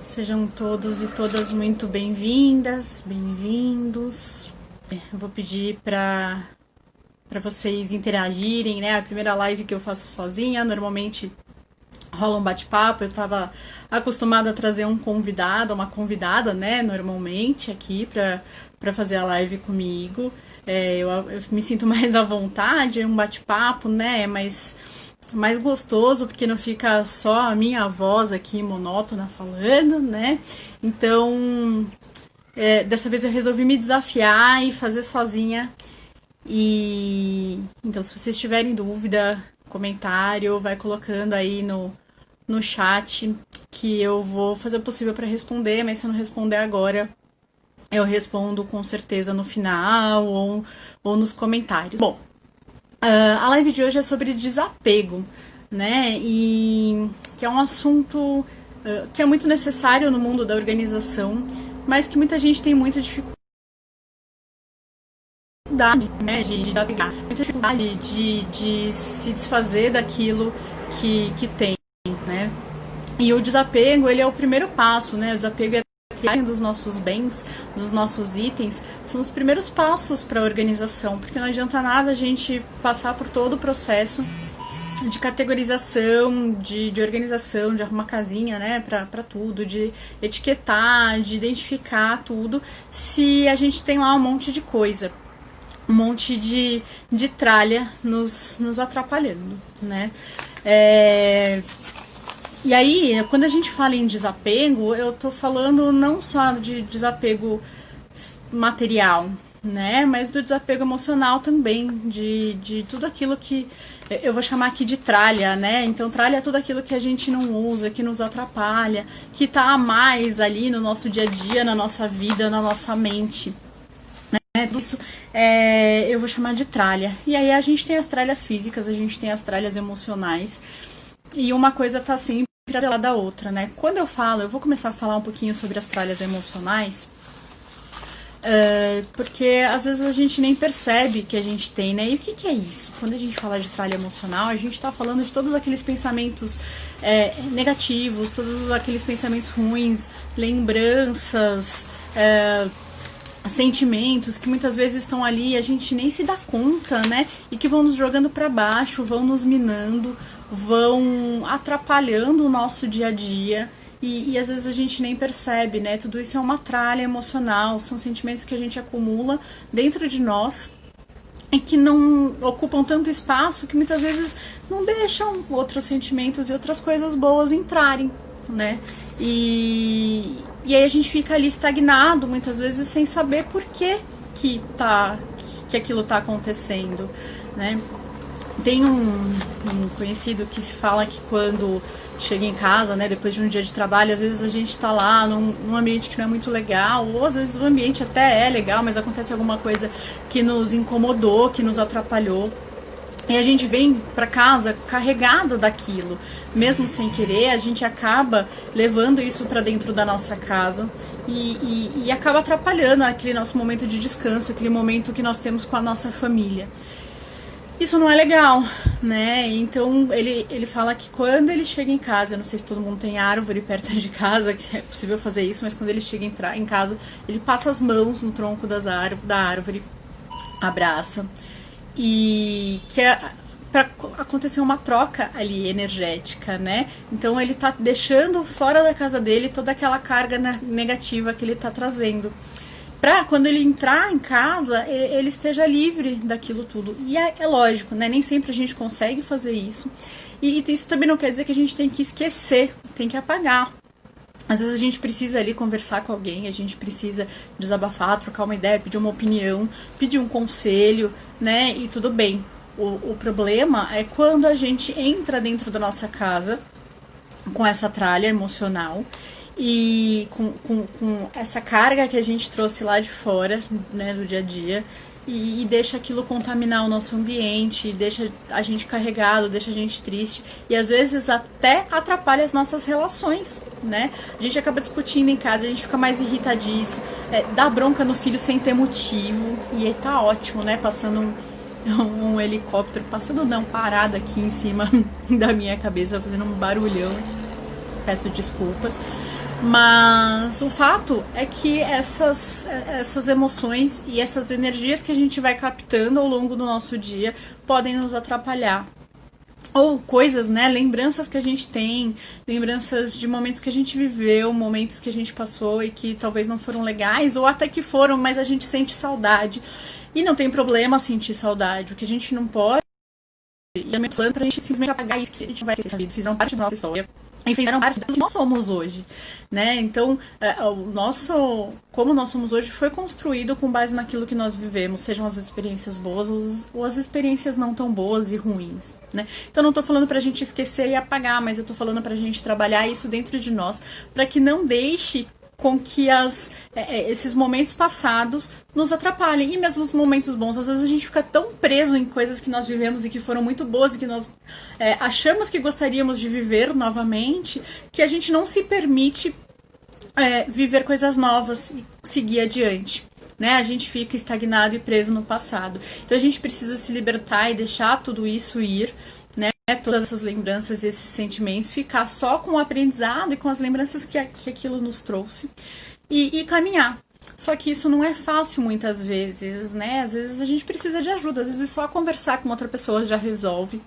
Sejam todos e todas muito bem-vindas, bem-vindos. Eu vou pedir para vocês interagirem, né? A primeira live que eu faço sozinha, normalmente rola um bate-papo. Eu estava acostumada a trazer um convidado, uma convidada, né? Normalmente aqui para fazer a live comigo. Eu me sinto mais à vontade, é um bate-papo, né? Mais gostoso, porque não fica só a minha voz aqui monótona falando, né? Então, dessa vez eu resolvi me desafiar e fazer sozinha. Então, se vocês tiverem dúvida, comentário, vai colocando aí no chat, que eu vou fazer o possível para responder, mas se eu não responder agora, eu respondo com certeza no final ou nos comentários. Bom, a live de hoje é sobre desapego, né? E que é um assunto que é muito necessário no mundo da organização, mas que muita gente tem muita dificuldade, né, de desapegar, muita dificuldade de se desfazer daquilo que tem, né? E o desapego, ele é o primeiro passo, né? O desapego é dos nossos bens, dos nossos itens, são os primeiros passos para a organização, porque não adianta nada a gente passar por todo o processo de categorização, de organização, de arrumar casinha, né, para tudo, de etiquetar, de identificar tudo, se a gente tem lá um monte de coisa, um monte de tralha nos atrapalhando, né? E aí, quando a gente fala em desapego, eu tô falando não só de desapego material, né? Mas do desapego emocional também, de tudo aquilo que eu vou chamar aqui de tralha, né? Então, tralha é tudo aquilo que a gente não usa, que nos atrapalha, que tá a mais ali no nosso dia a dia, na nossa vida, na nossa mente. Isso eu vou chamar de tralha. E aí a gente tem as tralhas físicas, a gente tem as tralhas emocionais, e uma coisa tá sempre atrelada da outra, né? Quando eu vou começar a falar um pouquinho sobre as tralhas emocionais, porque às vezes a gente nem percebe que a gente tem, né? E o que é isso? Quando a gente fala de tralha emocional, a gente tá falando de todos aqueles pensamentos negativos, todos aqueles pensamentos ruins, lembranças, sentimentos que muitas vezes estão ali e a gente nem se dá conta, né? E que vão nos jogando para baixo, vão nos minando, vão atrapalhando o nosso dia a dia e às vezes a gente nem percebe, né? Tudo isso é uma tralha emocional, são sentimentos que a gente acumula dentro de nós e que não ocupam tanto espaço que muitas vezes não deixam outros sentimentos e outras coisas boas entrarem, né? E aí a gente fica ali estagnado, muitas vezes, sem saber por que aquilo tá acontecendo, né? Tem um conhecido que se fala que quando chega em casa, né, depois de um dia de trabalho, às vezes a gente tá lá num ambiente que não é muito legal, ou às vezes o ambiente até é legal, mas acontece alguma coisa que nos incomodou, que nos atrapalhou. E a gente vem para casa carregado daquilo, mesmo sem querer, a gente acaba levando isso para dentro da nossa casa e acaba atrapalhando aquele nosso momento de descanso, aquele momento que nós temos com a nossa família. Isso não é legal, né? Então ele fala que quando ele chega em casa, eu não sei se todo mundo tem árvore perto de casa, que é possível fazer isso, mas quando ele chega em casa, ele passa as mãos no tronco da árvore, abraça. E que é para acontecer uma troca ali energética, né? Então ele tá deixando fora da casa dele toda aquela carga negativa que ele tá trazendo, para quando ele entrar em casa, ele esteja livre daquilo tudo. E é lógico, né? Nem sempre a gente consegue fazer isso. E isso também não quer dizer que a gente tem que esquecer, tem que apagar. Às vezes a gente precisa ali conversar com alguém, a gente precisa desabafar, trocar uma ideia, pedir uma opinião, pedir um conselho, né? E tudo bem. O problema é quando a gente entra dentro da nossa casa com essa tralha emocional e com essa carga que a gente trouxe lá de fora, né, do dia a dia, e deixa aquilo contaminar o nosso ambiente, deixa a gente carregado, deixa a gente triste e às vezes até atrapalha as nossas relações, né? A gente acaba discutindo em casa, a gente fica mais irritadiço, dá bronca no filho sem ter motivo, e aí tá ótimo, né? Passando um helicóptero, parado aqui em cima da minha cabeça, fazendo um barulhão, peço desculpas. Mas o fato é que essas emoções e essas energias que a gente vai captando ao longo do nosso dia podem nos atrapalhar. Ou coisas, né, lembranças que a gente tem, lembranças de momentos que a gente viveu, momentos que a gente passou e que talvez não foram legais, ou até que foram, mas a gente sente saudade. E não tem problema sentir saudade, o que a gente não pode, e é meu plano pra gente simplesmente apagar isso que a gente vai ter vida, fizeram parte da nossa história. E fizeram parte do que nós somos hoje, né? Então, como nós somos hoje foi construído com base naquilo que nós vivemos, sejam as experiências boas ou as experiências não tão boas e ruins, né? Então, não tô falando pra gente esquecer e apagar, mas eu tô falando pra gente trabalhar isso dentro de nós, pra que não deixe com que esses momentos passados nos atrapalhem. E mesmo os momentos bons, às vezes a gente fica tão preso em coisas que nós vivemos e que foram muito boas e que nós achamos que gostaríamos de viver novamente, que a gente não se permite viver coisas novas e seguir adiante. Né? A gente fica estagnado e preso no passado. Então a gente precisa se libertar e deixar tudo isso ir, né? Todas essas lembranças e esses sentimentos, ficar só com o aprendizado e com as lembranças que aquilo nos trouxe e caminhar. Só que isso não é fácil muitas vezes, né? Às vezes a gente precisa de ajuda, às vezes só conversar com outra pessoa já resolve.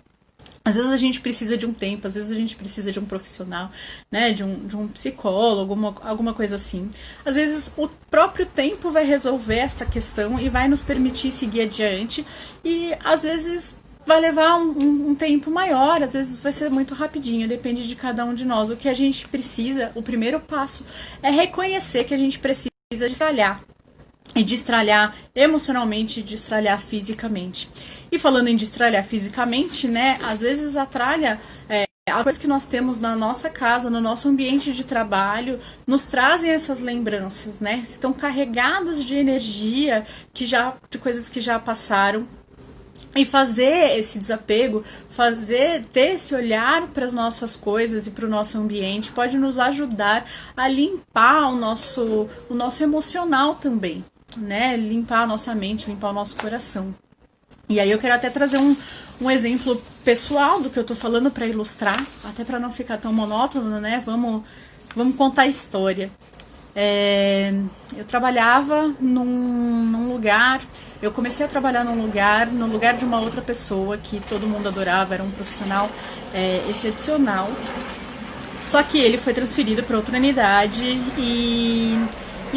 Às vezes a gente precisa de um tempo, às vezes a gente precisa de um profissional, né, de um psicólogo, alguma coisa assim. Às vezes o próprio tempo vai resolver essa questão e vai nos permitir seguir adiante, e às vezes vai levar um tempo maior, às vezes vai ser muito rapidinho, depende de cada um de nós. O que a gente precisa, o primeiro passo, é reconhecer que a gente precisa destralhar. E destralhar emocionalmente, destralhar fisicamente. E falando em destralhar fisicamente, né, às vezes a tralha, as coisas que nós temos na nossa casa, no nosso ambiente de trabalho, nos trazem essas lembranças, né? Estão carregados de energia de coisas que já passaram. E fazer esse desapego, ter esse olhar para as nossas coisas e para o nosso ambiente pode nos ajudar a limpar o nosso emocional também, né? Limpar a nossa mente, limpar o nosso coração. E aí eu quero até trazer um exemplo pessoal do que eu tô falando para ilustrar, até para não ficar tão monótono, né? Vamos contar a história. Eu trabalhava num lugar. Eu comecei a trabalhar no lugar de uma outra pessoa que todo mundo adorava, era um profissional excepcional. Só que ele foi transferido para outra unidade e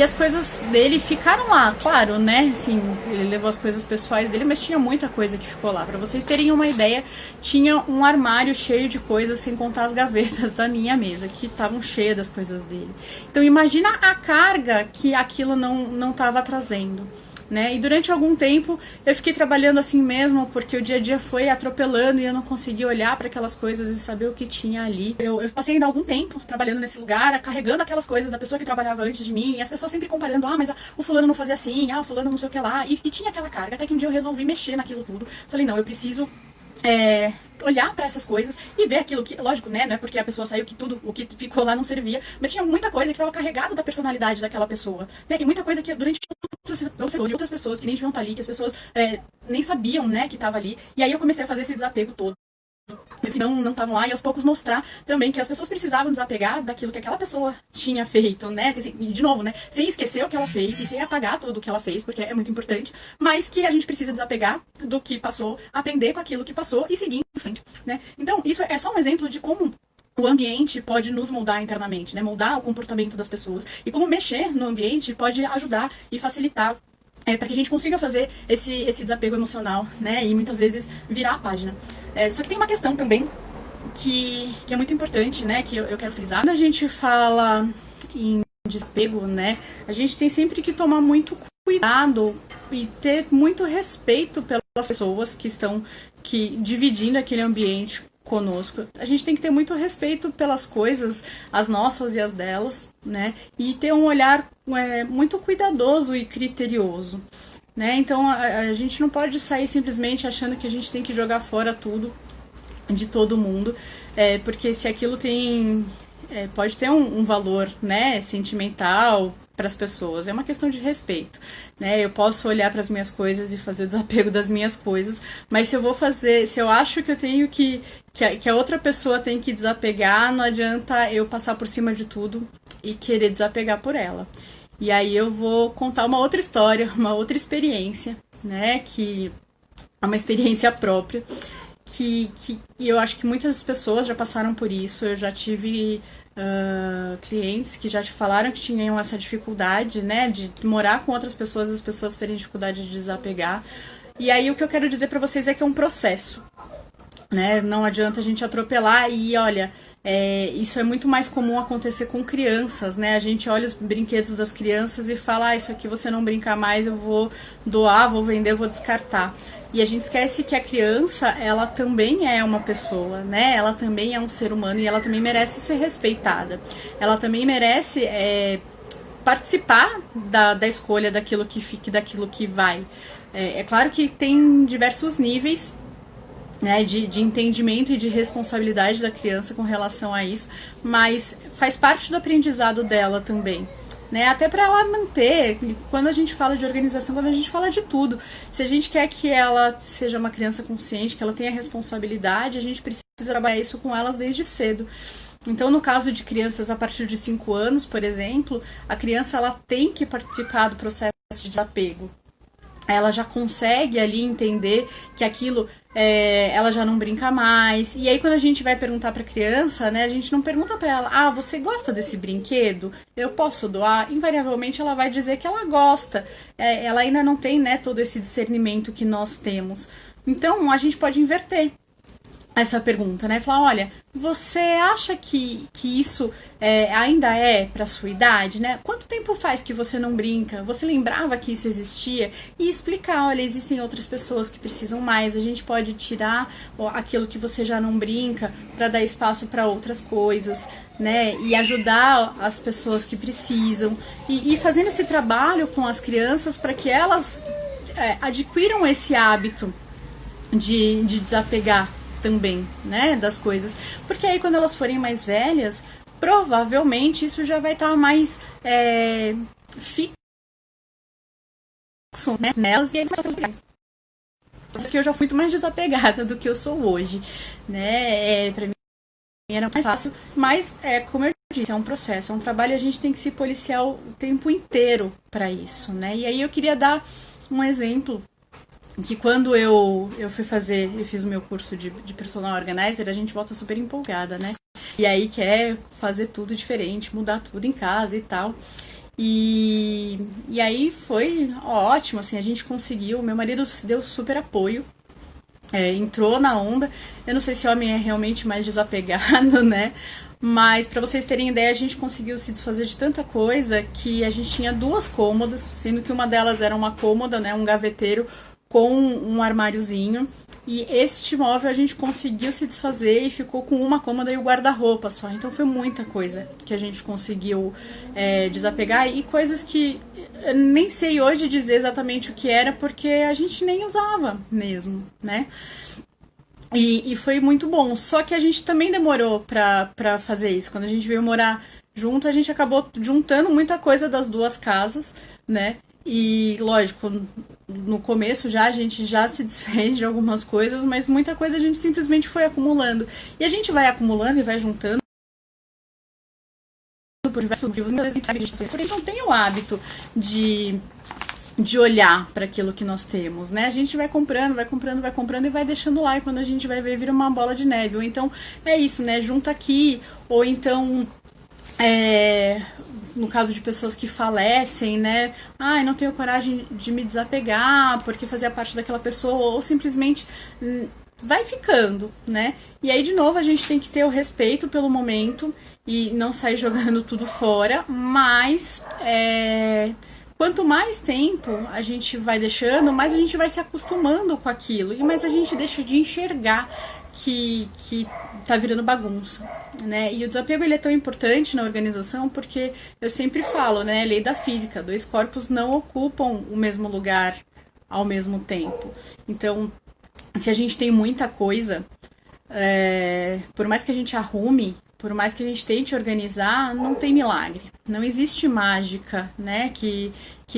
as coisas dele ficaram lá, claro, né? Assim, ele levou as coisas pessoais dele, mas tinha muita coisa que ficou lá. Para vocês terem uma ideia, tinha um armário cheio de coisas, sem contar as gavetas da minha mesa, que estavam cheias das coisas dele. Então imagina a carga que aquilo não estava trazendo. Né? E durante algum tempo eu fiquei trabalhando assim mesmo, porque o dia a dia foi atropelando e eu não conseguia olhar para aquelas coisas e saber o que tinha ali. Eu passei ainda algum tempo trabalhando nesse lugar, carregando aquelas coisas da pessoa que trabalhava antes de mim, e as pessoas sempre comparando, mas o fulano não fazia assim, o fulano não sei o que lá, e tinha aquela carga, até que um dia eu resolvi mexer naquilo tudo. Falei, não, eu preciso olhar para essas coisas e ver aquilo que, lógico, né, não é porque a pessoa saiu que tudo o que ficou lá não servia, mas tinha muita coisa que estava carregado da personalidade daquela pessoa, né, e muita coisa que durante outras pessoas que nem deviam estar ali, que as pessoas nem sabiam, né, que estava ali, e aí eu comecei a fazer esse desapego todo. Se não estavam lá, e aos poucos mostrar também que as pessoas precisavam desapegar daquilo que aquela pessoa tinha feito, né? E de novo, né? Sem esquecer o que ela fez e sem apagar tudo o que ela fez, porque é muito importante, mas que a gente precisa desapegar do que passou, aprender com aquilo que passou e seguir em frente, né? Então, isso é só um exemplo de como o ambiente pode nos moldar internamente, né? Moldar o comportamento das pessoas. E como mexer no ambiente pode ajudar e facilitar para que a gente consiga fazer esse desapego emocional, né? E muitas vezes virar a página. Só que tem uma questão também que é muito importante, né? Que eu quero frisar. Quando a gente fala em desapego, né? A gente tem sempre que tomar muito cuidado e ter muito respeito pelas pessoas que estão dividindo aquele ambiente conosco. A gente tem que ter muito respeito pelas coisas, as nossas e as delas, né? E ter um olhar muito cuidadoso e criterioso, né? Então a gente não pode sair simplesmente achando que a gente tem que jogar fora tudo de todo mundo, porque se aquilo pode ter um valor, né, sentimental para as pessoas, é uma questão de respeito, né? Eu posso olhar para as minhas coisas e fazer o desapego das minhas coisas, mas se eu acho que eu tenho que a outra pessoa tem que desapegar, não adianta eu passar por cima de tudo e querer desapegar por ela. E aí eu vou contar uma outra história, uma outra experiência, né, que é uma experiência própria, que eu acho que muitas pessoas já passaram por isso. Eu já tive clientes que já te falaram que tinham essa dificuldade, né, de morar com outras pessoas, as pessoas terem dificuldade de desapegar. E aí o que eu quero dizer pra vocês é que é um processo, né? Não adianta a gente atropelar. E olha, isso é muito mais comum acontecer com crianças, né? A gente olha os brinquedos das crianças e fala, isso aqui você não brinca mais, eu vou doar, vou vender, vou descartar. E a gente esquece que a criança, ela também é uma pessoa, né? Ela também é um ser humano e ela também merece ser respeitada. Ela também merece participar da escolha daquilo que fica e daquilo que vai. É claro que tem diversos níveis, né, de entendimento e de responsabilidade da criança com relação a isso, mas faz parte do aprendizado dela também, né, até para ela manter. Quando a gente fala de organização, quando a gente fala de tudo, se a gente quer que ela seja uma criança consciente, que ela tenha responsabilidade, a gente precisa trabalhar isso com elas desde cedo. Então, no caso de crianças a partir de 5 anos, por exemplo, a criança ela tem que participar do processo de desapego. Ela já consegue ali entender que aquilo, ela já não brinca mais. E aí quando a gente vai perguntar para a criança, né, a gente não pergunta para ela, você gosta desse brinquedo? Eu posso doar? Invariavelmente ela vai dizer que ela gosta. Ela ainda não tem, né, todo esse discernimento que nós temos. Então a gente pode inverter essa pergunta, né? Falar, olha, você acha que isso ainda é para sua idade, né? Quanto tempo faz que você não brinca? Você lembrava que isso existia? E explicar, olha, existem outras pessoas que precisam mais, a gente pode tirar aquilo que você já não brinca para dar espaço para outras coisas, né? E ajudar as pessoas que precisam. E fazendo esse trabalho com as crianças para que elas adquiram esse hábito de desapegar também, né, das coisas, porque aí quando elas forem mais velhas, provavelmente isso já vai estar mais fixo, né, nelas, e aí porque eu já fui muito mais desapegada do que eu sou hoje, né, pra mim era mais fácil, mas como eu disse, é um processo, é um trabalho, a gente tem que se policiar o tempo inteiro para isso, né, e aí eu queria dar um exemplo que quando eu fiz o meu curso de personal organizer, a gente volta super empolgada, né? E aí quer fazer tudo diferente, mudar tudo em casa e tal. E aí foi ótimo, assim, a gente conseguiu, meu marido deu super apoio, entrou na onda. Eu não sei se o homem é realmente mais desapegado, né? Mas para vocês terem ideia, a gente conseguiu se desfazer de tanta coisa que a gente tinha 2 cômodas, sendo que uma delas era uma cômoda, né, um gaveteiro, com um armáriozinho, e este móvel a gente conseguiu se desfazer e ficou com uma cômoda e o guarda-roupa só. Então foi muita coisa que a gente conseguiu desapegar, e coisas que eu nem sei hoje dizer exatamente o que era, porque a gente nem usava mesmo, né? E foi muito bom, só que a gente também demorou pra fazer isso. Quando a gente veio morar junto, a gente acabou juntando muita coisa das 2 casas, né? E, lógico, no começo a gente já se desfez de algumas coisas, mas muita coisa a gente simplesmente foi acumulando. E a gente vai acumulando e vai juntando por diversos motivos. A gente não tem o hábito de olhar para aquilo que nós temos, né? A gente vai comprando e vai deixando lá, e quando a gente vai ver, vira uma bola de neve. Ou então, é isso, né? Junta aqui, ou então... no caso de pessoas que falecem, né? Eu não tenho coragem de me desapegar porque fazia parte daquela pessoa, ou simplesmente vai ficando, né? E aí, de novo, a gente tem que ter o respeito pelo momento e não sair jogando tudo fora, mas quanto mais tempo a gente vai deixando, mais a gente vai se acostumando com aquilo, e mais a gente deixa de enxergar que tá virando bagunça, né? E o desapego, ele é tão importante na organização porque eu sempre falo, né? Lei da física, 2 corpos não ocupam o mesmo lugar ao mesmo tempo. Então, se a gente tem muita coisa, por mais que a gente arrume, por mais que a gente tente organizar, não tem milagre. Não existe mágica, né, que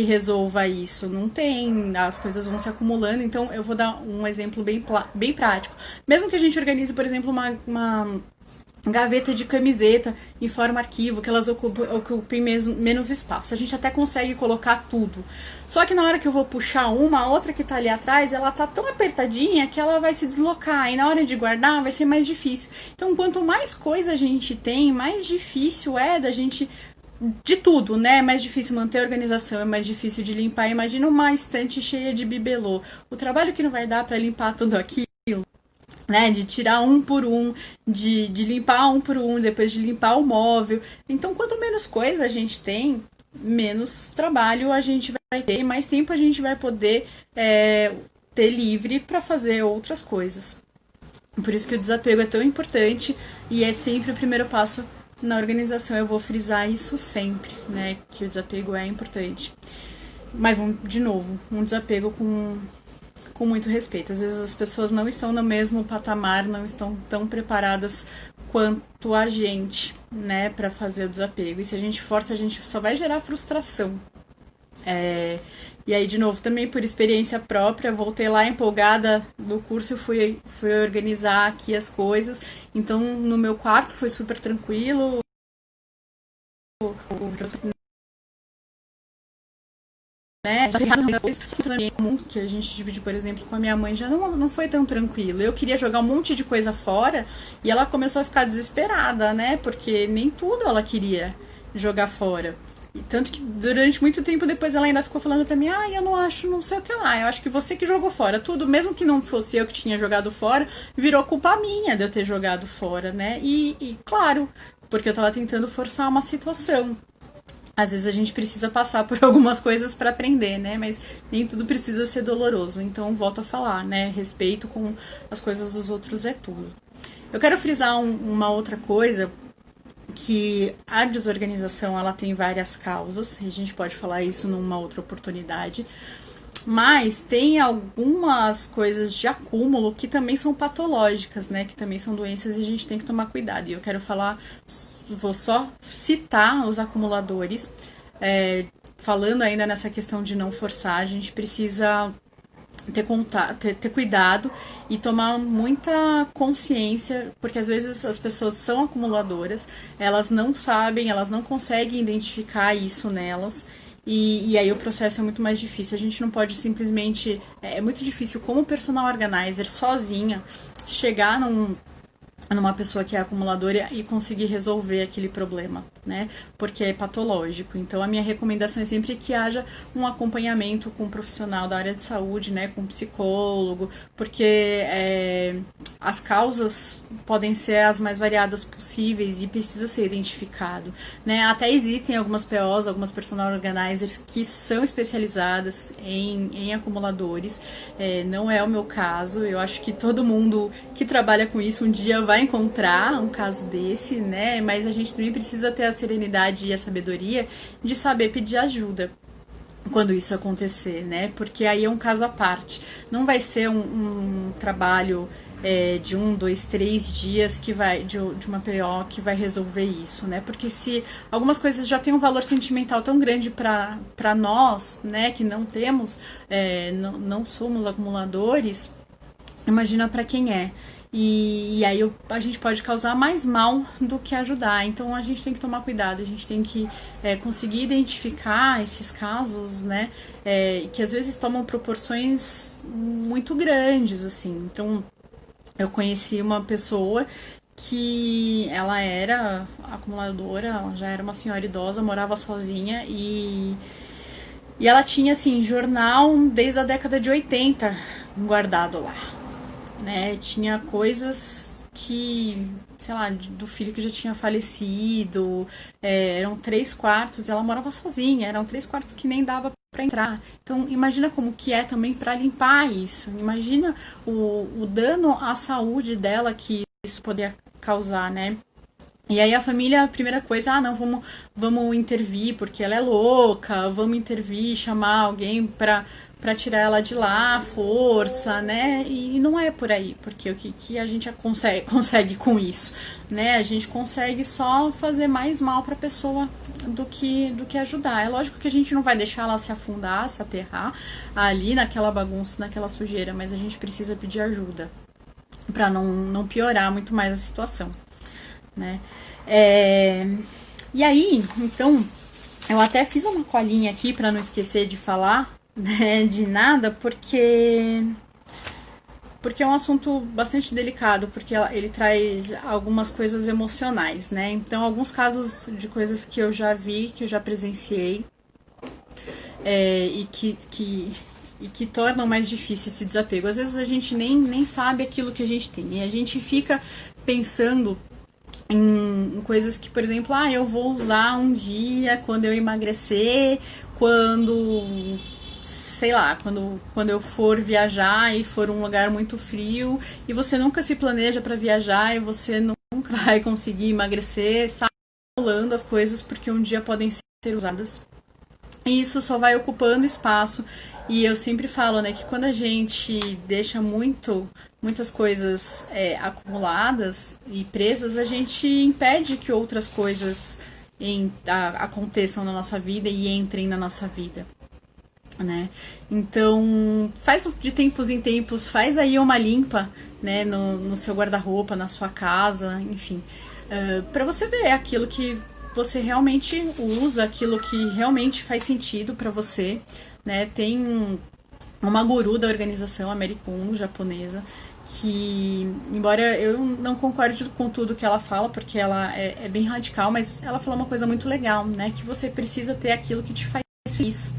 resolva isso. Não tem, as coisas vão se acumulando. Então, eu vou dar um exemplo bem prático. Mesmo que a gente organize, por exemplo, gaveta de camiseta em forma arquivo, que elas ocupem menos espaço. A gente até consegue colocar tudo. Só que na hora que eu vou puxar uma, a outra que tá ali atrás, ela tá tão apertadinha que ela vai se deslocar. E na hora de guardar vai ser mais difícil. Então, quanto mais coisa a gente tem, mais difícil é da gente... De tudo, né? É mais difícil manter a organização, é mais difícil de limpar. Imagina uma estante cheia de bibelô. O trabalho que não vai dar para limpar tudo aquilo, né, de tirar um por um, de limpar um por um, depois de limpar o móvel. Então, quanto menos coisa a gente tem, menos trabalho a gente vai ter, mais tempo a gente vai poder ter livre para fazer outras coisas. Por isso que o desapego é tão importante e é sempre o primeiro passo na organização. Eu vou frisar isso sempre, né, que o desapego é importante. Mas, de novo, um desapego com muito respeito. Às vezes as pessoas não estão no mesmo patamar, não estão tão preparadas quanto a gente, né, para fazer o desapego. E se a gente força, a gente só vai gerar frustração. E aí, de novo, também por experiência própria, voltei lá empolgada do curso, fui organizar aqui as coisas. Então, no meu quarto foi super tranquilo. Né? Que a gente divide, por exemplo, com a minha mãe, já não foi tão tranquilo. Eu queria jogar um monte de coisa fora e ela começou a ficar desesperada, né? Porque nem tudo ela queria jogar fora. E tanto que durante muito tempo depois ela ainda ficou falando pra mim, eu não acho não sei o que lá, eu acho que você que jogou fora. Tudo, mesmo que não fosse eu que tinha jogado fora, virou culpa minha de eu ter jogado fora, né? E claro, porque eu tava tentando forçar uma situação. Às vezes a gente precisa passar por algumas coisas para aprender, né? Mas nem tudo precisa ser doloroso. Então, volto a falar, né? Respeito com as coisas dos outros é tudo. Eu quero frisar uma outra coisa, que a desorganização, ela tem várias causas. E a gente pode falar isso numa outra oportunidade. Mas tem algumas coisas de acúmulo que também são patológicas, né? Que também são doenças e a gente tem que tomar cuidado. E eu quero falar... Vou só citar os acumuladores, falando ainda nessa questão de não forçar, a gente precisa ter cuidado e tomar muita consciência, porque às vezes as pessoas são acumuladoras, elas não sabem, elas não conseguem identificar isso nelas, e aí o processo é muito mais difícil. A gente não pode simplesmente... É muito difícil como personal organizer, sozinha, chegar numa pessoa que é acumuladora e conseguir resolver aquele problema, né? Porque é patológico. Então, a minha recomendação é sempre que haja um acompanhamento com um profissional da área de saúde, né? Com um psicólogo, porque as causas podem ser as mais variadas possíveis e precisa ser identificado, né? Até existem algumas POs, algumas personal organizers que são especializadas em acumuladores. Não é o meu caso. Eu acho que todo mundo que trabalha com isso um dia vai encontrar um caso desse, né? Mas a gente também precisa ter a serenidade e a sabedoria de saber pedir ajuda quando isso acontecer, né? Porque aí é um caso à parte. Não vai ser um trabalho de 1, 2, 3 dias que vai de uma PO que vai resolver isso, né? Porque se algumas coisas já têm um valor sentimental tão grande para nós, né? Que não temos, não somos acumuladores, imagina para quem é. E aí a gente pode causar mais mal do que ajudar. Então a gente tem que tomar cuidado, a gente tem que conseguir identificar esses casos, né? Que às vezes tomam proporções muito grandes, assim. Então eu conheci uma pessoa que ela era acumuladora, ela já era uma senhora idosa, morava sozinha e ela tinha, assim, jornal desde a década de 80 guardado lá. Né, tinha coisas que, sei lá, do filho que já tinha falecido, eram 3 quartos, ela morava sozinha, eram 3 quartos que nem dava para entrar. Então, imagina como que é também para limpar isso, imagina o dano à saúde dela que isso poderia causar, né? E aí a família, a primeira coisa, não, vamos intervir porque ela é louca, vamos intervir, chamar alguém para tirar ela de lá, força, né? E não é por aí, porque o que a gente consegue com isso, né? A gente consegue só fazer mais mal para a pessoa do que ajudar. É lógico que a gente não vai deixar ela se afundar, se aterrar ali naquela bagunça, naquela sujeira, mas a gente precisa pedir ajuda para não piorar muito mais a situação. né? E aí, então, eu até fiz uma colinha aqui para não esquecer de falar, né, de nada, porque é um assunto bastante delicado, porque ele traz algumas coisas emocionais, né? Então, alguns casos de coisas que eu já vi, que eu já presenciei, e que tornam mais difícil esse desapego. Às vezes a gente nem sabe aquilo que a gente tem, e a gente fica pensando em coisas que, por exemplo, eu vou usar um dia quando eu emagrecer, quando, sei lá, quando eu for viajar e for um lugar muito frio, e você nunca se planeja para viajar e você nunca vai conseguir emagrecer, sai rolando as coisas porque um dia podem ser usadas. E isso só vai ocupando espaço. E eu sempre falo, né, que quando a gente deixa muitas coisas acumuladas e presas, a gente impede que outras coisas aconteçam na nossa vida e entrem na nossa vida, né? Então, faz de tempos em tempos, faz aí uma limpa, né, no seu guarda-roupa, na sua casa, enfim, para você ver aquilo que você realmente usa, aquilo que realmente faz sentido para você, né? Tem uma guru da organização, a Mary Kondo, japonesa, que, embora eu não concorde com tudo que ela fala, porque ela é bem radical, mas ela fala uma coisa muito legal, né? Que você precisa ter aquilo que te faz feliz,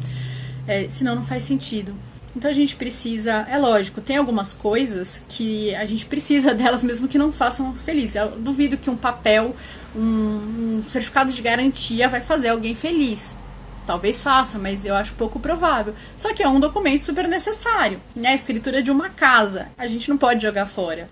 senão não faz sentido. Então a gente precisa, é lógico, tem algumas coisas que a gente precisa delas mesmo que não façam feliz. Eu duvido que um papel, um certificado de garantia vai fazer alguém feliz. Talvez faça, mas eu acho pouco provável. Só que é um documento super necessário, né? A escritura de uma casa, a gente não pode jogar fora.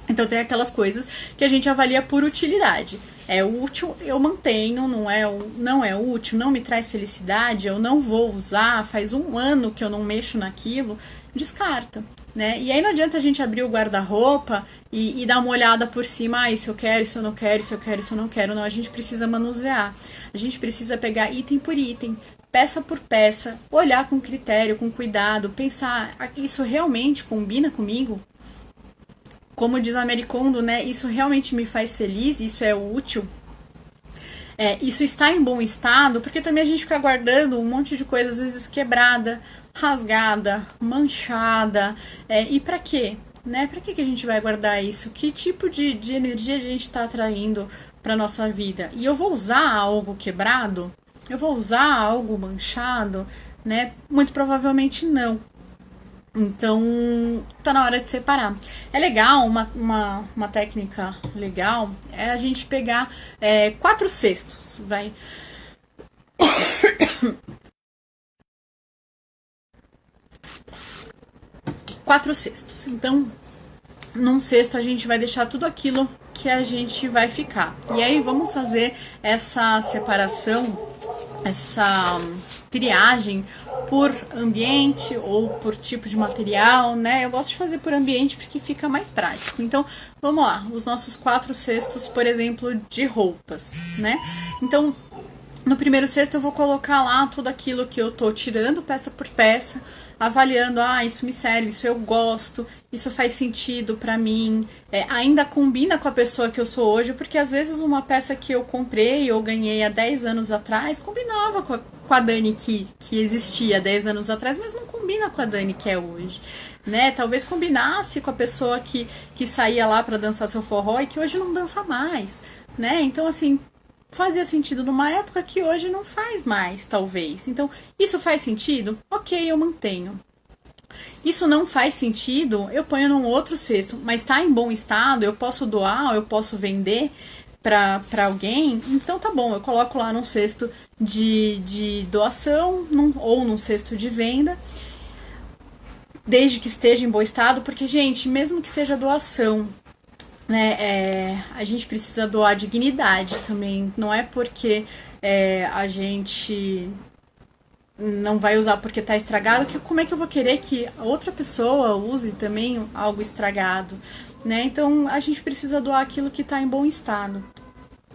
Então tem aquelas coisas que a gente avalia por utilidade. É útil, eu mantenho, não é útil, não me traz felicidade, eu não vou usar, faz um ano que eu não mexo naquilo, descarta, né? E aí não adianta a gente abrir o guarda-roupa e dar uma olhada por cima, isso eu quero, isso eu não quero, isso eu quero, isso eu não quero. Não, a gente precisa manusear, a gente precisa pegar item por item, peça por peça, olhar com critério, com cuidado, pensar, isso realmente combina comigo? Como diz a Mary Kondo, né, isso realmente me faz feliz, isso é útil, isso está em bom estado, porque também a gente fica guardando um monte de coisa, às vezes quebrada, rasgada, manchada, e pra quê? Né? Pra que a gente vai guardar isso? Que tipo de energia a gente está atraindo pra nossa vida? E eu vou usar algo quebrado? Eu vou usar algo manchado? Né? Muito provavelmente não. Então, tá na hora de separar. É legal, uma técnica legal é a gente pegar 4 cestos, vai. 4 cestos. Então, num cesto a gente vai deixar tudo aquilo que a gente vai ficar. E aí vamos fazer essa separação, essa triagem por ambiente ou por tipo de material, né? Eu gosto de fazer por ambiente porque fica mais prático. Então, vamos lá, os nossos 4 cestos, por exemplo, de roupas, né? Então, no primeiro cesto eu vou colocar lá tudo aquilo que eu tô tirando peça por peça, avaliando, isso me serve, isso eu gosto, isso faz sentido pra mim, ainda combina com a pessoa que eu sou hoje, porque às vezes uma peça que eu comprei ou ganhei há 10 anos atrás combinava com a Dani que existia 10 anos atrás, mas não combina com a Dani que é hoje, né? Talvez combinasse com a pessoa que saía lá pra dançar seu forró e que hoje não dança mais, né? Então, assim, fazia sentido numa época que hoje não faz mais, talvez. Então, isso faz sentido? Ok, eu mantenho. Isso não faz sentido? Eu ponho num outro cesto, mas está em bom estado, eu posso doar, eu posso vender para alguém, então tá bom, eu coloco lá num cesto de doação ou num cesto de venda, desde que esteja em bom estado, porque, gente, mesmo que seja doação, né, a gente precisa doar dignidade também. Não é porque a gente não vai usar porque tá estragado, que como é que eu vou querer que a outra pessoa use também algo estragado, né? Então a gente precisa doar aquilo que tá em bom estado.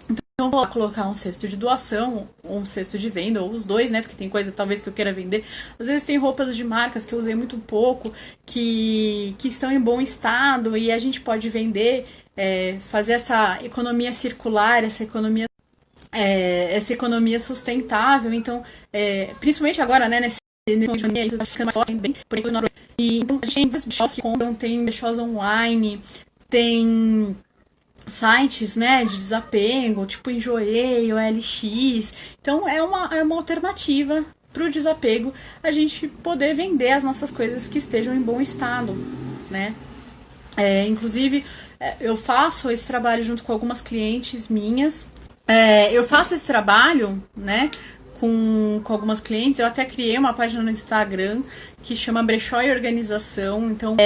Então Então, vou lá colocar um cesto de doação, ou um cesto de venda, ou os dois, né? Porque tem coisa talvez que eu queira vender. Às vezes tem roupas de marcas que eu usei muito pouco, que estão em bom estado e a gente pode vender, fazer essa economia circular, essa economia sustentável. Então, principalmente agora, né? Isso tá ficando bem por aí. E então, a gente tem vários brechós que compram, tem brechós online, tem sites, né, de desapego, tipo Enjoei, OLX. Então é uma alternativa para o desapego, a gente poder vender as nossas coisas que estejam em bom estado, né? Inclusive, eu faço esse trabalho junto com algumas clientes minhas. Eu faço esse trabalho, né, com algumas clientes. Eu até criei uma página no Instagram que chama Brechó e Organização. Então,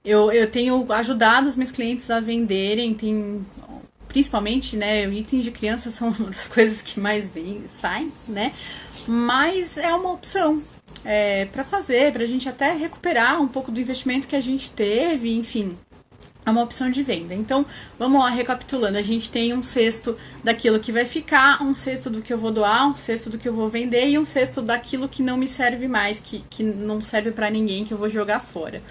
eu tenho ajudado os meus clientes a venderem, principalmente, né, itens de criança são uma das coisas que mais saem, né, mas é uma opção para fazer, para a gente até recuperar um pouco do investimento que a gente teve, enfim, é uma opção de venda. Então, vamos lá, recapitulando, a gente tem um cesto daquilo que vai ficar, um cesto do que eu vou doar, um cesto do que eu vou vender e um cesto daquilo que não me serve mais, que não serve para ninguém, que eu vou jogar fora.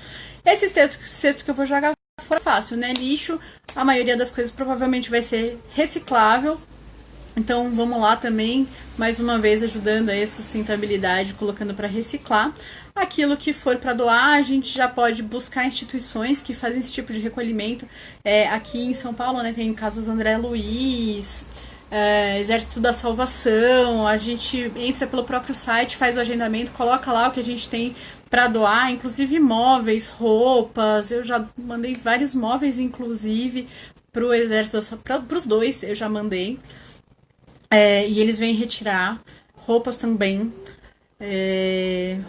Esse cesto que eu vou jogar fora é fácil, né? Lixo, a maioria das coisas provavelmente vai ser reciclável. Então vamos lá também, mais uma vez ajudando aí a sustentabilidade, colocando para reciclar. Aquilo que for para doar, a gente já pode buscar instituições que fazem esse tipo de recolhimento. Aqui em São Paulo, né, tem Casas André Luiz, Exército da Salvação. A gente entra pelo próprio site, faz o agendamento, coloca lá o que a gente tem para doar, inclusive móveis, roupas. Eu já mandei vários móveis, inclusive, para o Exército, para os dois eu já mandei. E eles vêm retirar roupas também.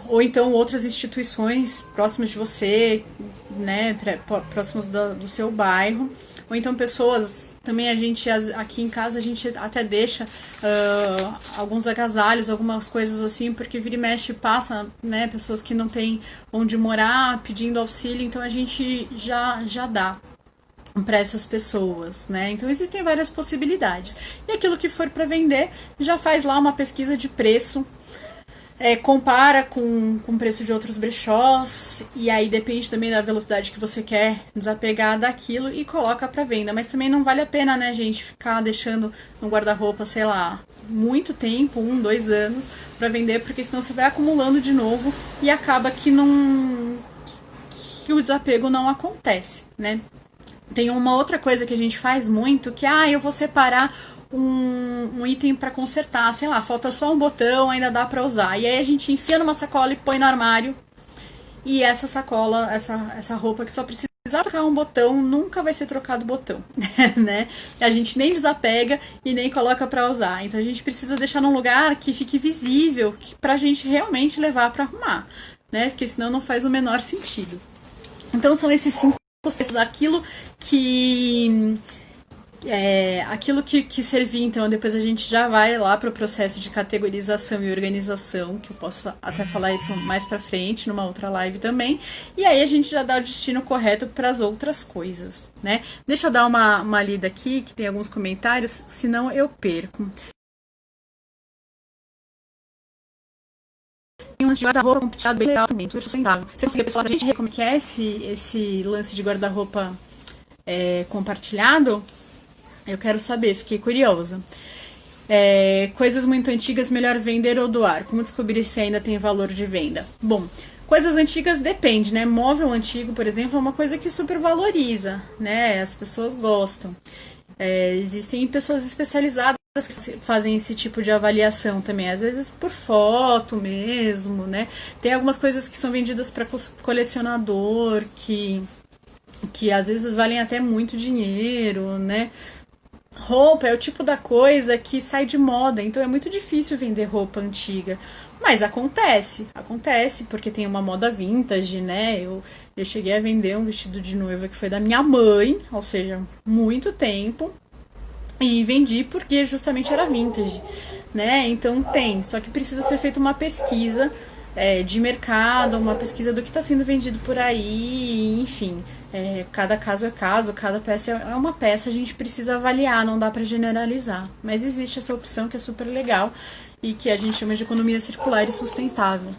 Ou então outras instituições próximas de você, né, próximos do seu bairro. Ou então pessoas, também a gente, aqui em casa, a gente até deixa alguns agasalhos, algumas coisas assim, porque vira e mexe passa, né, pessoas que não têm onde morar pedindo auxílio, então a gente já dá para essas pessoas, né? Então existem várias possibilidades. E aquilo que for para vender, já faz lá uma pesquisa de preço, compara com o preço de outros brechós, e aí depende também da velocidade que você quer desapegar daquilo e coloca para venda. Mas também não vale a pena, né, gente, ficar deixando no guarda-roupa, sei lá, muito tempo, 1, 2 anos, para vender, porque senão você vai acumulando de novo e acaba que o desapego não acontece, né? Tem uma outra coisa que a gente faz muito, que eu vou separar um item para consertar, sei lá, falta só um botão, ainda dá para usar. E aí a gente enfia numa sacola e põe no armário. E essa sacola, essa roupa que só precisa trocar um botão, nunca vai ser trocado o botão, né? A gente nem desapega e nem coloca para usar. Então a gente precisa deixar num lugar que fique visível, pra gente realmente levar para arrumar, né? Porque senão não faz o menor sentido. Então são esses 5 processos, aquilo que servir. Então depois a gente já vai lá para o processo de categorização e organização, que eu posso até falar isso mais para frente numa outra live também, e aí a gente já dá o destino correto para as outras coisas, né? Deixa eu dar uma lida aqui, que tem alguns comentários, senão eu perco. Tem um de guarda-roupa compartilhado bem legal também, super sustentável. Se eu conseguir, pessoal, a gente como que é esse lance de guarda-roupa compartilhado, eu quero saber, fiquei curiosa. Coisas muito antigas, melhor vender ou doar? Como descobrir se ainda tem valor de venda? Bom, coisas antigas depende, né? Móvel antigo, por exemplo, é uma coisa que super valoriza, né? As pessoas gostam. Existem pessoas especializadas que fazem esse tipo de avaliação também, às vezes por foto mesmo, né? Tem algumas coisas que são vendidas para colecionador, que às vezes valem até muito dinheiro, né? Roupa é o tipo da coisa que sai de moda, então é muito difícil vender roupa antiga. Mas acontece porque tem uma moda vintage, né? Eu cheguei a vender um vestido de noiva que foi da minha mãe, ou seja, muito tempo, e vendi porque justamente era vintage, né? Então só que precisa ser feita uma pesquisa de mercado, uma pesquisa do que está sendo vendido por aí, enfim. Cada caso é caso, cada peça é uma peça, a gente precisa avaliar, não dá para generalizar. Mas existe essa opção que é super legal e que a gente chama de economia circular e sustentável,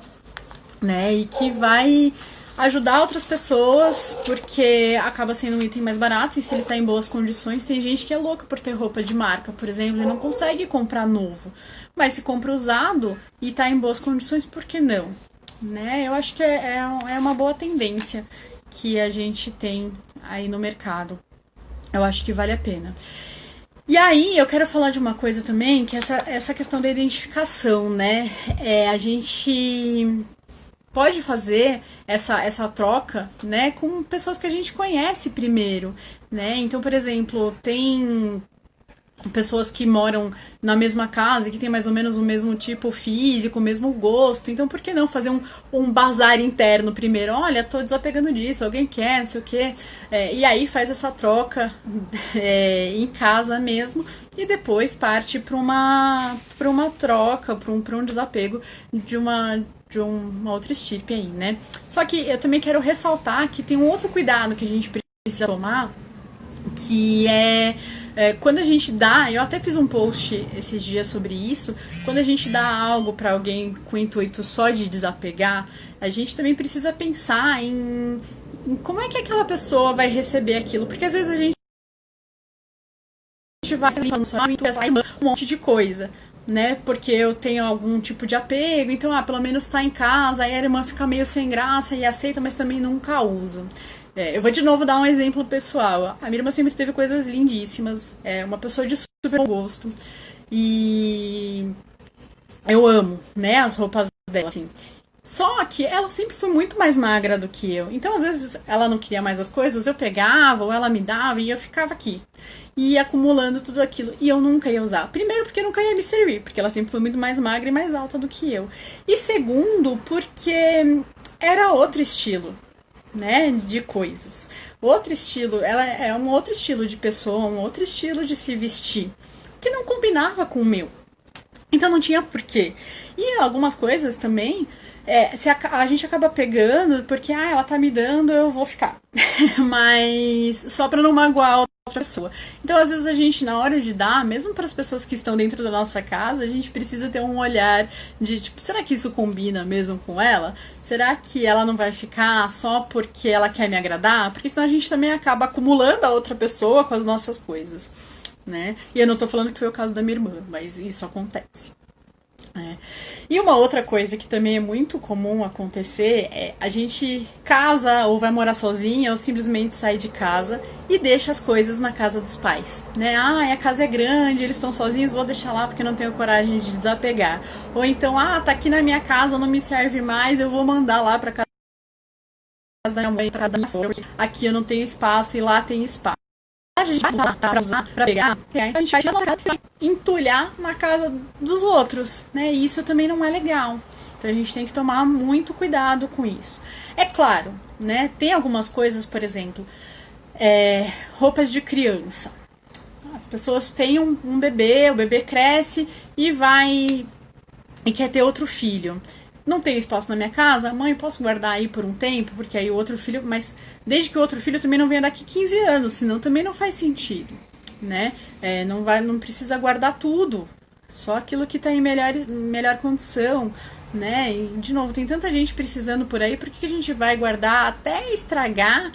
né? E que vai ajudar outras pessoas, porque acaba sendo um item mais barato e se ele está em boas condições, tem gente que é louca por ter roupa de marca, por exemplo, e não consegue comprar novo. Mas se compra usado e está em boas condições, por que não? Né? Eu acho que é uma boa tendência que a gente tem aí no mercado. Eu acho que vale a pena. E aí, eu quero falar de uma coisa também, que é essa questão da identificação, né? A gente pode fazer essa troca, né, com pessoas que a gente conhece primeiro, né? Então, por exemplo, tem pessoas que moram na mesma casa e que tem mais ou menos o mesmo tipo físico, o mesmo gosto. Então, por que não fazer um bazar interno primeiro? Olha, tô desapegando disso, alguém quer, não sei o quê. E aí faz essa troca em casa mesmo e depois parte para uma troca, para um desapego de uma outra estipe aí, né? Só que eu também quero ressaltar que tem um outro cuidado que a gente precisa tomar, que quando a gente dá, eu até fiz um post esses dias sobre isso, quando a gente dá algo para alguém com o intuito só de desapegar, a gente também precisa pensar em como é que aquela pessoa vai receber aquilo, porque às vezes a gente vai um monte de coisa, né? Porque eu tenho algum tipo de apego, então, pelo menos tá em casa, aí a irmã fica meio sem graça e aceita, mas também nunca usa. Eu vou de novo dar um exemplo pessoal. A minha irmã sempre teve coisas lindíssimas, uma pessoa de super bom gosto, e eu amo, né, as roupas dela, assim. Só que ela sempre foi muito mais magra do que eu. Então, às vezes, ela não queria mais as coisas, eu pegava, ou ela me dava, e eu ficava aqui. E ia acumulando tudo aquilo. E eu nunca ia usar. Primeiro, porque nunca ia me servir, porque ela sempre foi muito mais magra e mais alta do que eu. E segundo, porque era outro estilo, né, de coisas. Outro estilo, ela é um outro estilo de pessoa, um outro estilo de se vestir, que não combinava com o meu. Então não tinha porquê. E algumas coisas também, a gente acaba pegando porque, ela tá me dando, eu vou ficar. Mas só pra não magoar a outra pessoa. Então, às vezes, a gente, na hora de dar, mesmo para as pessoas que estão dentro da nossa casa, a gente precisa ter um olhar de, tipo, será que isso combina mesmo com ela? Será que ela não vai ficar só porque ela quer me agradar? Porque senão a gente também acaba acumulando a outra pessoa com as nossas coisas, né? E eu não tô falando que foi o caso da minha irmã, mas isso acontece. E uma outra coisa que também é muito comum acontecer é a gente casa ou vai morar sozinha ou simplesmente sai de casa e deixa as coisas na casa dos pais, né? A casa é grande, eles estão sozinhos, vou deixar lá porque não tenho coragem de desapegar. Ou então, tá aqui na minha casa, não me serve mais, eu vou mandar lá pra casa da minha mãe, pra casa da minha sogra, aqui eu não tenho espaço e lá tem espaço. A gente vai lá pra usar, pra pegar, a gente vai tirar casa e entulhar na casa dos outros, né? E isso também não é legal. Então a gente tem que tomar muito cuidado com isso. É claro, né? Tem algumas coisas, por exemplo, roupas de criança. As pessoas têm um bebê, o bebê cresce e quer ter outro filho. Não tenho espaço na minha casa, mãe, posso guardar aí por um tempo, porque aí o outro filho, mas desde que o outro filho também não venha daqui 15 anos, senão também não faz sentido, né? Não precisa guardar tudo, só aquilo que está em melhor condição, né? E, de novo, tem tanta gente precisando por aí, por que a gente vai guardar até estragar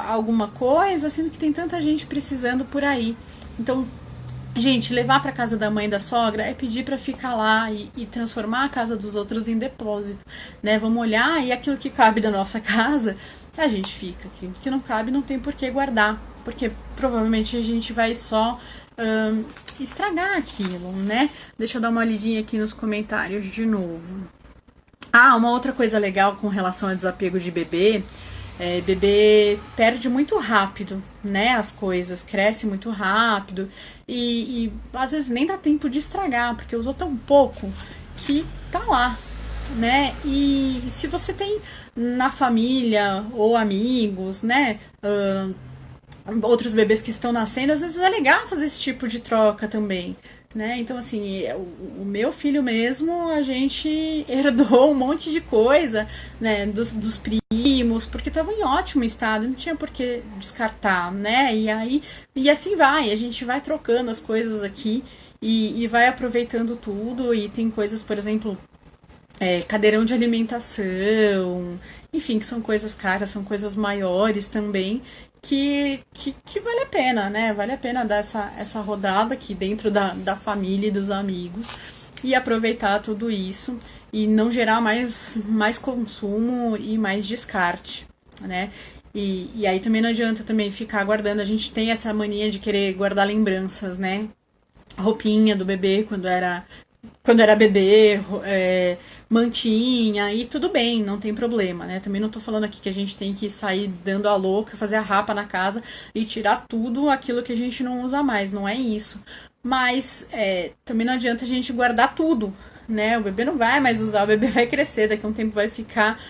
alguma coisa, sendo que tem tanta gente precisando por aí? Então, gente, levar para casa da mãe e da sogra é pedir para ficar lá e transformar a casa dos outros em depósito, né? Vamos olhar e aquilo que cabe da nossa casa, a gente fica. Aquilo que não cabe não tem por que guardar, porque provavelmente a gente vai só estragar aquilo, né? Deixa eu dar uma olhadinha aqui nos comentários de novo. Uma outra coisa legal com relação ao desapego de bebê, bebê perde muito rápido, né, as coisas, cresce muito rápido e às vezes nem dá tempo de estragar, porque usou tão pouco que tá lá, né? E se você tem na família ou amigos, né, outros bebês que estão nascendo, às vezes é legal fazer esse tipo de troca também, né? Então, assim, o meu filho mesmo, a gente herdou um monte de coisa, né, dos primos, porque estavam em ótimo estado, não tinha por que descartar, né? E assim vai, a gente vai trocando as coisas aqui e vai aproveitando tudo, e tem coisas, por exemplo, cadeirão de alimentação, enfim, que são coisas caras, são coisas maiores também, que vale a pena, né? Vale a pena dar essa rodada aqui dentro da família e dos amigos e aproveitar tudo isso e não gerar mais consumo e mais descarte, né? E aí também não adianta também ficar guardando, a gente tem essa mania de querer guardar lembranças, né? Roupinha do bebê quando era bebê, mantinha, e tudo bem, não tem problema, né? Também não tô falando aqui que a gente tem que sair dando a louca, fazer a rapa na casa e tirar tudo aquilo que a gente não usa mais, não é isso. Mas também não adianta a gente guardar tudo, né? O bebê não vai mais usar, o bebê vai crescer, daqui a um tempo vai ficar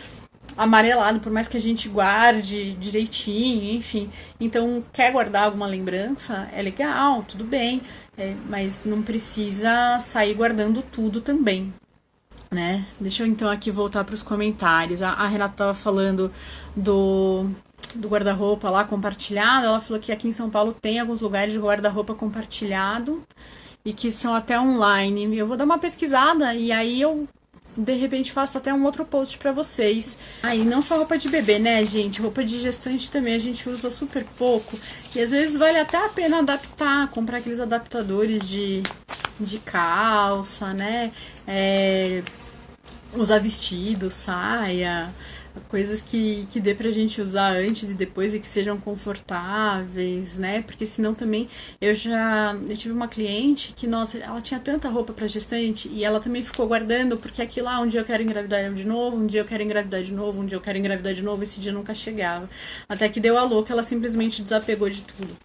amarelado, por mais que a gente guarde direitinho, enfim. Então, quer guardar alguma lembrança? É legal, tudo bem, mas não precisa sair guardando tudo também, né? Deixa eu então aqui voltar para os comentários. A Renata estava falando do guarda-roupa lá compartilhado. Ela falou que aqui em São Paulo tem alguns lugares de guarda-roupa compartilhado e que são até online. Eu vou dar uma pesquisada e aí eu de repente faço até um outro post pra vocês. E não só roupa de bebê, né, gente? Roupa de gestante também a gente usa super pouco. E às vezes vale até a pena adaptar, comprar aqueles adaptadores de calça, né? Usar vestido, saia, coisas que dê pra gente usar antes e depois e que sejam confortáveis, né? Porque senão também eu tive uma cliente que, nossa, ela tinha tanta roupa pra gestante e ela também ficou guardando porque aquilo um dia eu quero engravidar de novo, um dia eu quero engravidar de novo, um dia eu quero engravidar de novo, esse dia nunca chegava. Até que deu a louca, ela simplesmente desapegou de tudo.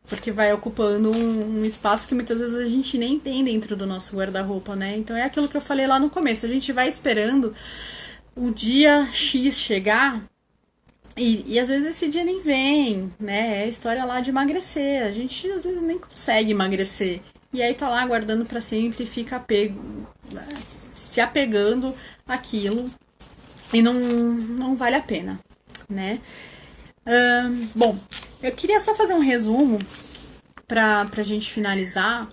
Porque vai ocupando um espaço que muitas vezes a gente nem tem dentro do nosso guarda-roupa, né? Então é aquilo que eu falei lá no começo, a gente vai esperando o dia X chegar e às vezes esse dia nem vem, né? É a história lá de emagrecer, a gente às vezes nem consegue emagrecer e aí tá lá guardando pra sempre e fica se apegando àquilo e não vale a pena, né? Bom, eu queria só fazer um resumo pra gente finalizar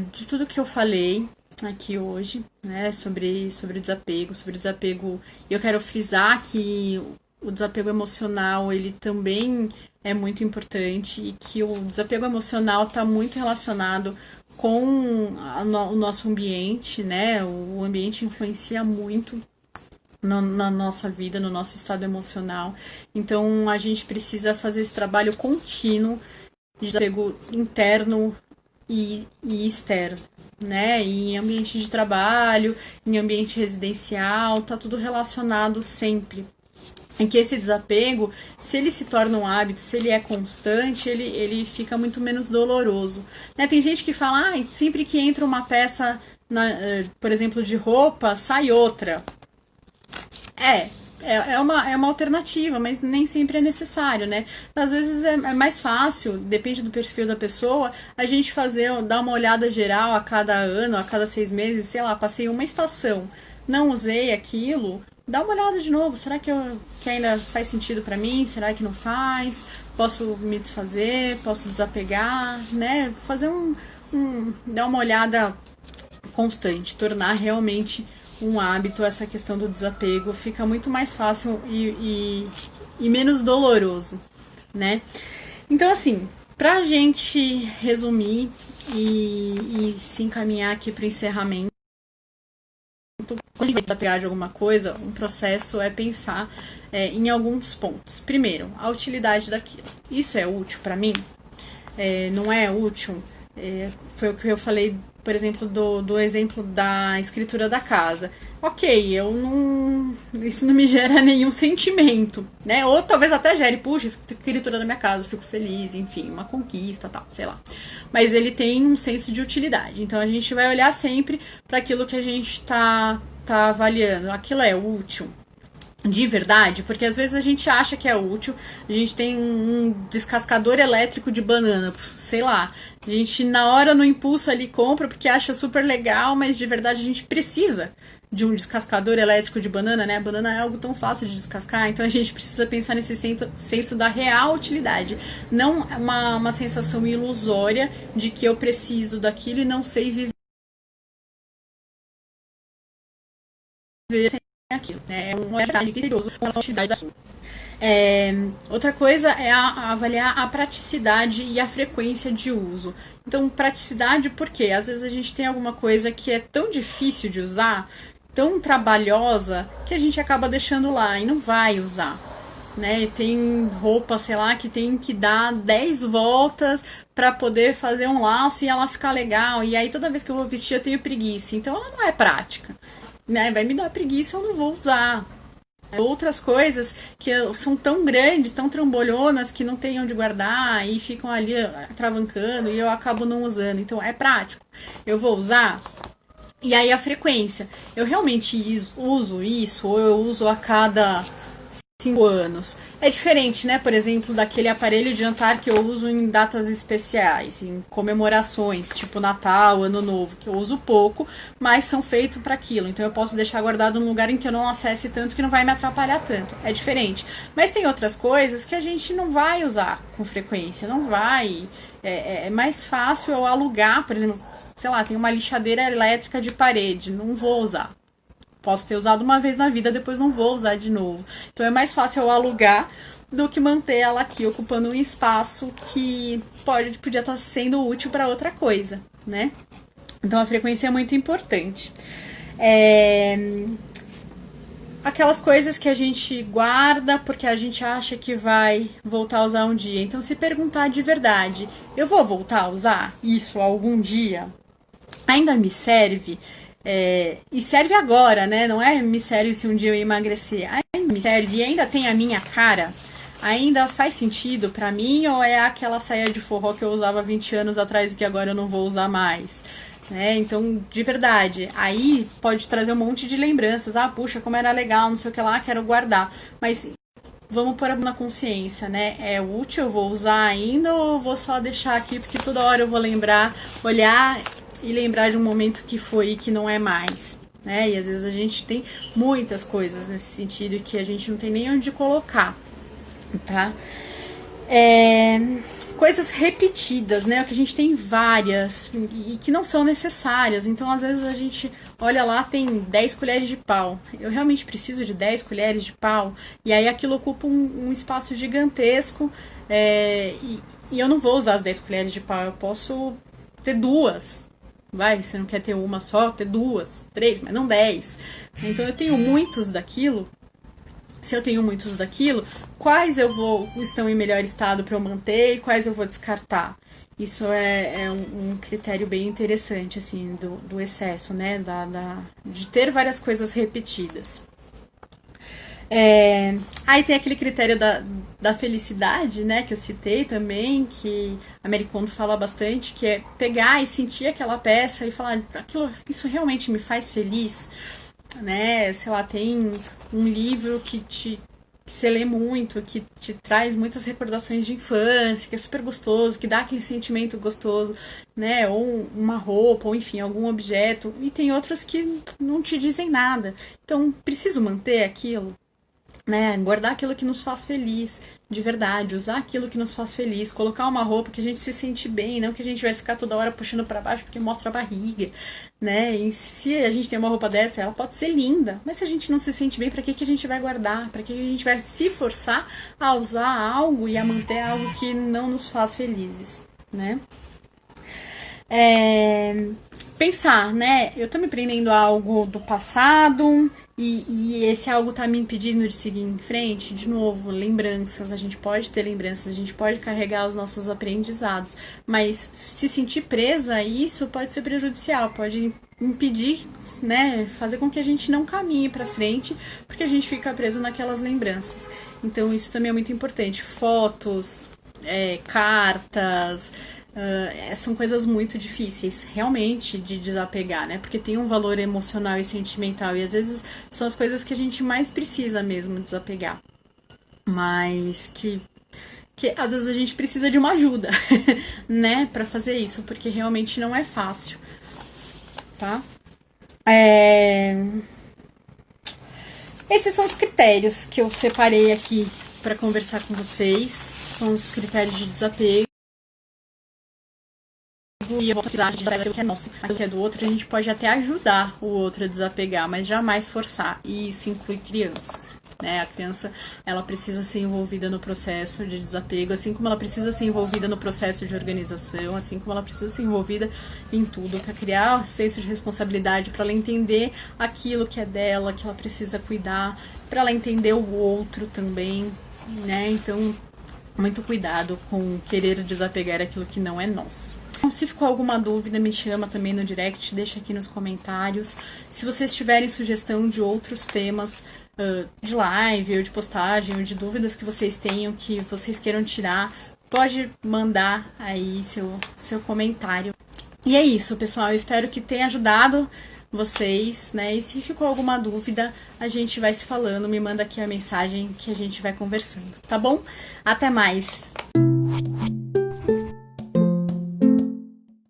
de tudo que eu falei aqui hoje, né, sobre desapego. Eu quero frisar que o desapego emocional, ele também é muito importante e que o desapego emocional está muito relacionado com o nosso ambiente, né, o ambiente influencia muito na nossa vida, no nosso estado emocional. Então, a gente precisa fazer esse trabalho contínuo de desapego interno e externo, né? Em ambiente de trabalho, em ambiente residencial, tá tudo relacionado sempre. Em que esse desapego, se ele se torna um hábito, se ele é constante, ele fica muito menos doloroso, né? Tem gente que fala, sempre que entra uma peça, por exemplo, de roupa, sai outra. É uma alternativa, mas nem sempre é necessário, né? Às vezes é mais fácil, depende do perfil da pessoa, a gente dar uma olhada geral a cada ano, a cada 6 meses, sei lá, passei uma estação, não usei aquilo, dá uma olhada de novo, será que ainda faz sentido pra mim? Será que não faz? Posso me desfazer? Posso desapegar? Né? Fazer dar uma olhada constante, tornar realmente um hábito, essa questão do desapego fica muito mais fácil e menos doloroso, né? Então, assim, pra gente resumir e se encaminhar aqui pro encerramento, quando a gente vai desapegar de alguma coisa, um processo é pensar em alguns pontos. Primeiro, a utilidade daquilo. Isso é útil pra mim? Não é útil? Foi o que eu falei, por exemplo, do exemplo da escritura da casa. Ok, isso não me gera nenhum sentimento, né? Ou talvez até gere, puxa, escritura da minha casa, fico feliz, enfim, uma conquista, tal, sei lá. Mas ele tem um senso de utilidade. Então a gente vai olhar sempre para aquilo que a gente tá avaliando. Aquilo é útil? de verdade, porque às vezes a gente acha que é útil, a gente tem um descascador elétrico de banana, sei lá, a gente na hora no impulso ali compra porque acha super legal, mas de verdade a gente precisa de um descascador elétrico de banana, né? A banana é algo tão fácil de descascar, então a gente precisa pensar nesse senso da real utilidade, não uma sensação ilusória de que eu preciso daquilo e não sei viver sem aquilo, né? É uma realidade criterioso com a utilidade daquilo. Outra coisa é avaliar a praticidade e a frequência de uso. Então, praticidade porque às vezes a gente tem alguma coisa que é tão difícil de usar, tão trabalhosa, que a gente acaba deixando lá e não vai usar. Né? Tem roupa, sei lá, que tem que dar 10 voltas para poder fazer um laço e ela ficar legal. E aí toda vez que eu vou vestir eu tenho preguiça. Então ela não é prática. Né? Vai me dar preguiça, eu não vou usar. Outras coisas que são tão grandes, tão trambolhonas, que não tem onde guardar e ficam ali travancando e eu acabo não usando. Então é prático. Eu vou usar. E aí a frequência. Eu realmente uso isso ou eu uso a cada 5 anos. É diferente, né? Por exemplo, daquele aparelho de jantar que eu uso em datas especiais, em comemorações, tipo Natal, Ano Novo, que eu uso pouco, mas são feitos para aquilo. Então eu posso deixar guardado num lugar em que eu não acesse tanto, que não vai me atrapalhar tanto. É diferente. Mas tem outras coisas que a gente não vai usar com frequência, não vai. É mais fácil eu alugar, por exemplo, sei lá, tem uma lixadeira elétrica de parede, não vou usar. Posso ter usado uma vez na vida, depois não vou usar de novo. Então é mais fácil eu alugar do que manter ela aqui ocupando um espaço que podia estar sendo útil para outra coisa, né? Então a frequência é muito importante. Aquelas coisas que a gente guarda porque a gente acha que vai voltar a usar um dia. Então se perguntar de verdade, eu vou voltar a usar isso algum dia? Ainda me serve? E serve agora, né? Não é me serve se um dia eu emagrecer. Ainda me serve e ainda tem a minha cara. Ainda faz sentido pra mim ou é aquela saia de forró que eu usava 20 anos atrás e que agora eu não vou usar mais? Né? Então, de verdade, aí pode trazer um monte de lembranças. Ah, puxa, como era legal, não sei o que lá, quero guardar. Mas vamos pôr na consciência, né? É útil, eu vou usar ainda ou eu vou só deixar aqui porque toda hora eu vou lembrar, olhar e lembrar de um momento que foi e que não é mais, né? E às vezes a gente tem muitas coisas nesse sentido que a gente não tem nem onde colocar, tá? Coisas repetidas, né? Que a gente tem várias e que não são necessárias. Então, às vezes a gente olha lá, tem 10 colheres de pau. Eu realmente preciso de 10 colheres de pau? E aí aquilo ocupa um espaço gigantesco e eu não vou usar as 10 colheres de pau. Eu posso ter duas. Vai, você não quer ter uma só, ter duas, 3, mas não 10. Então eu tenho muitos daquilo. Se eu tenho muitos daquilo, quais estão em melhor estado para eu manter e quais eu vou descartar? Isso é um critério bem interessante, assim, do excesso, né? De ter várias coisas repetidas. Aí tem aquele critério da felicidade, né, que eu citei também, que a Marie Kondo fala bastante, que é pegar e sentir aquela peça e falar, isso realmente me faz feliz, né? Sei lá, tem um livro que você lê muito, que te traz muitas recordações de infância, que é super gostoso, que dá aquele sentimento gostoso, né? Ou uma roupa, ou enfim, algum objeto. E tem outros que não te dizem nada. Então, preciso manter aquilo, né? Guardar aquilo que nos faz feliz, de verdade, usar aquilo que nos faz feliz, colocar uma roupa que a gente se sente bem, não que a gente vai ficar toda hora puxando para baixo porque mostra a barriga, né? E se a gente tem uma roupa dessa, ela pode ser linda, mas se a gente não se sente bem, para que a gente vai guardar? Para que a gente vai se forçar a usar algo e a manter algo que não nos faz felizes, né? Pensar, né? Eu tô me prendendo a algo do passado e esse algo tá me impedindo de seguir em frente. De novo, lembranças. A gente pode ter lembranças, a gente pode carregar os nossos aprendizados, mas se sentir presa a isso pode ser prejudicial, pode impedir, né? Fazer com que a gente não caminhe pra frente, porque a gente fica preso naquelas lembranças. Então, isso também é muito importante. Fotos, cartas, são coisas muito difíceis, realmente, de desapegar, né? Porque tem um valor emocional e sentimental, e às vezes são as coisas que a gente mais precisa mesmo desapegar. Mas que às vezes a gente precisa de uma ajuda, né? Pra fazer isso, porque realmente não é fácil, tá? Esses são os critérios que eu separei aqui para conversar com vocês. São os critérios de desapego. E eu vou precisar de aquilo que é nosso, aquilo que é do outro. A gente pode até ajudar o outro a desapegar, mas jamais forçar. E isso inclui crianças, né? A criança, ela precisa ser envolvida no processo de desapego, assim como ela precisa ser envolvida no processo de organização, assim como ela precisa ser envolvida em tudo, para criar um senso de responsabilidade, para ela entender aquilo que é dela, que ela precisa cuidar, para ela entender o outro também, né? Então, muito cuidado com querer desapegar aquilo que não é nosso. Se ficou alguma dúvida, me chama também no direct, deixa aqui nos comentários. Se vocês tiverem sugestão de outros temas de live, ou de postagem, ou de dúvidas que vocês tenham, que vocês queiram tirar, pode mandar aí seu comentário. E é isso, pessoal. Eu espero que tenha ajudado vocês, né? E se ficou alguma dúvida, a gente vai se falando. Me manda aqui a mensagem que a gente vai conversando, tá bom? Até mais!